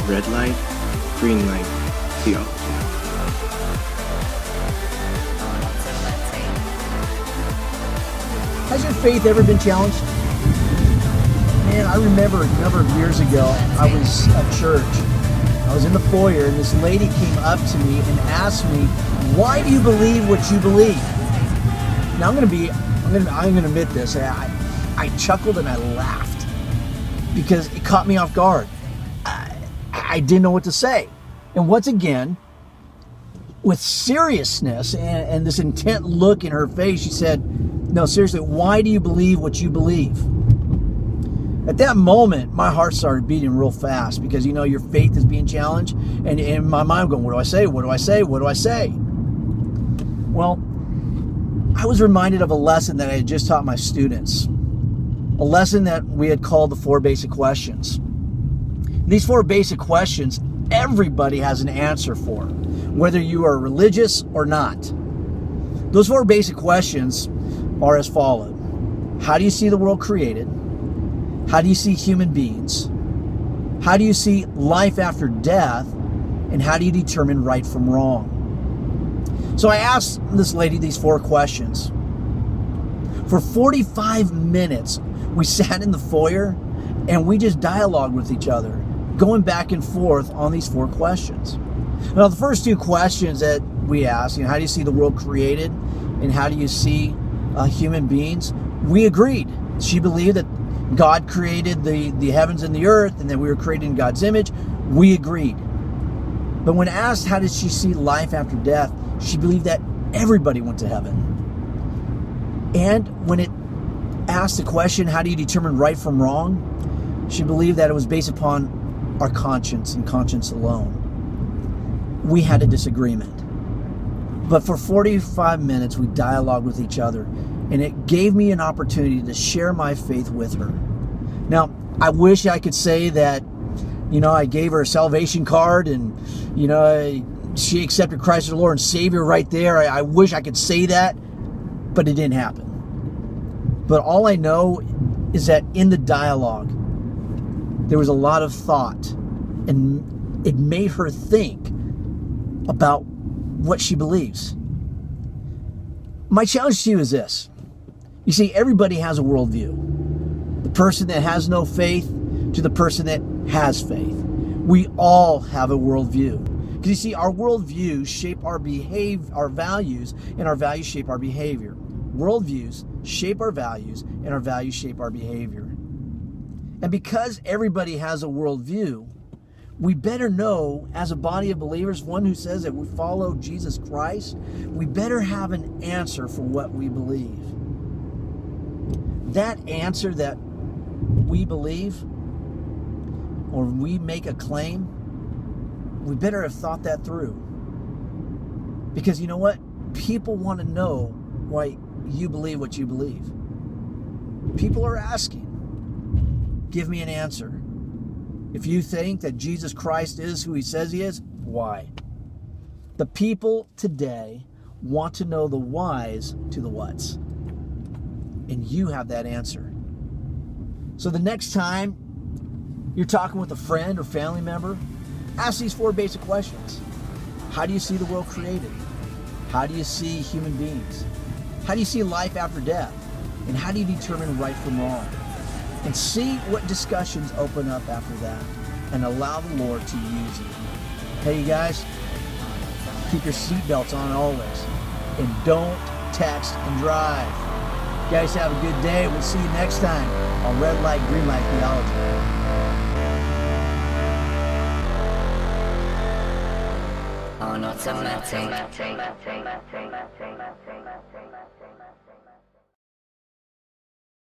Red light, green light, theology. Has your faith ever been challenged? Man, I remember a number of years ago, I was at church. I was in the foyer, and this lady came up to me and asked me, "Why do you believe what you believe?" Now I'm gonna admit this. I chuckled and I laughed because it caught me off guard. I didn't know what to say. And once again, with seriousness and this intent look in her face, she said, "No, seriously, why do you believe what you believe?" At that moment, my heart started beating real fast because, you know, your faith is being challenged. And in my mind, I'm going, what do I say? What do I say? What do I say? Well, I was reminded of a lesson that I had just taught my students. A lesson that we had called the 4 basic questions. These 4 basic questions, everybody has an answer for, whether you are religious or not. Those 4 basic questions are as follows. How do you see the world created? How do you see human beings? How do you see life after death? And how do you determine right from wrong? So I asked this lady these 4 questions. For 45 minutes, we sat in the foyer and we just dialogued with each other, going back and forth on these 4 questions. Now, the first 2 questions that we asked, how do you see the world created? And how do you see human beings? We agreed. She believed that God created the heavens and the earth and that we were created in God's image. We agreed. But when asked how did she see life after death, she believed that everybody went to heaven. And when it asked the question, how do you determine right from wrong? She believed that it was based upon our conscience and conscience alone. We had a disagreement. But for 45 minutes, we dialogued with each other, and it gave me an opportunity to share my faith with her. Now, I wish I could say that, I gave her a salvation card and, she accepted Christ as her Lord and Savior right there. I wish I could say that, but it didn't happen. But all I know is that in the dialogue, there was a lot of thought, and it made her think about what she believes. My challenge to you is this. You see, everybody has a worldview. The person that has no faith to the person that has faith. We all have a worldview. Because you see, our worldviews shape our values, and our values shape our behavior. Worldviews shape our values, and our values shape our behavior. And because everybody has a worldview, we better know, as a body of believers, one who says that we follow Jesus Christ, we better have an answer for what we believe. That answer that we believe, or we make a claim, we better have thought that through. Because you know what? People want to know why you believe what you believe. People are asking. Give me an answer. If you think that Jesus Christ is who he says he is, why? The people today want to know the whys to the whats. And you have that answer. So the next time you're talking with a friend or family member, ask these 4 basic questions. How do you see the world created? How do you see human beings? How do you see life after death? And how do you determine right from wrong? And see what discussions open up after that, and allow the Lord to use you. Hey, you guys, keep your seatbelts on always, and don't text and drive. You guys have a good day. We'll see you next time on Red Light, Green Light Theology. Automatic.